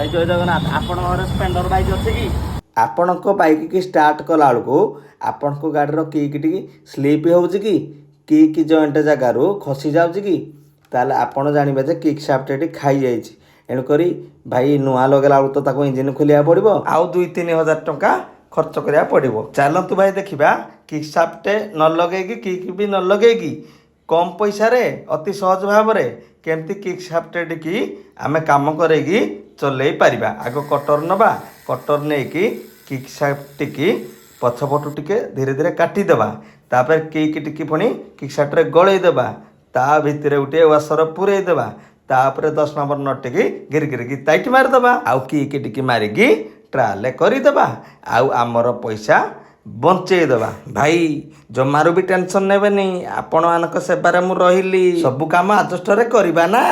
भाई जय जगन्नाथ आपण घर स्प्लेंडर बाइक अच्छे कि ଆପଣଙ୍କ ବାଇକ୍ କି ଷ୍ଟାର୍ଟ କଲା ବେଳକୁ ଆପଣଙ୍କ ଗାଡ଼ିର କିଟି ସ୍ଲିପ୍ ହେଉଛି କି ଜଏଣ୍ଟ ଜାଗାରୁ ଖସି ଯାଉଛି କି ତାହେଲେ ଆପଣ ଜାଣିବେ ଯେ କିକ୍ ସାଫ୍ଟ ଏଠି ଖାଇଯାଇଛି। ଏଣୁକରି ଭାଇ ନୂଆ ଲଗାଇଲା ବେଳକୁ ତ ତାକୁ ଇଞ୍ଜିନ୍ ଖୋଲିବାକୁ ପଡ଼ିବ, ଆଉ 2-3 ହଜାର ଟଙ୍କା ଖର୍ଚ୍ଚ କରିବାକୁ ପଡ଼ିବ। ଚାଲନ୍ତୁ ଭାଇ ଦେଖିବା କିକ୍ ସାଫ୍ଟ ନ ଲଗେଇକି କିକ୍ ବି ନ ଲଗେଇକି କମ୍ ପଇସାରେ ଅତି ସହଜ ଭାବରେ କେମିତି କିକ୍ ସାଫ୍ଟଟିକି ଆମେ କାମ କରେଇକି ଚଲେଇ ପାରିବା। ଆଗ କଟର ନେବା, କଟର ନେଇକି କିକ୍ ସାଫ୍ଟଟିକି ପଛପଟୁ ଟିକେ ଧୀରେ ଧୀରେ କାଟିଦେବା, ତାପରେ କିକ୍ ଟିକି ପୁଣି କିକ୍ ସାଫ୍ଟରେ ଗଳେଇ ଦେବା, ତା ଭିତରେ ଗୋଟିଏ ୱାସର ପୁରେଇ ଦେବା, ତାପରେ 10 ନମ୍ବର ନଟ୍ଟିକି ଗିରିକି ଟାଇଟ୍ ମାରିଦେବା, ଆଉ କିକ୍ ଟିକି ମାରିକି ଟ୍ରାଏଲ୍ କରିଦେବା, ଆଉ ଆମର ପଇସା ବଞ୍ଚେଇଦେବା। ଭାଇ ଜମାରୁ ବି ଟେନସନ୍ ନେବେନି, ଆପଣମାନଙ୍କ ସେବାରେ ମୁଁ ରହିଲି। ସବୁ କାମ ଆଜଷ୍ଟରେ କରିବା ନା।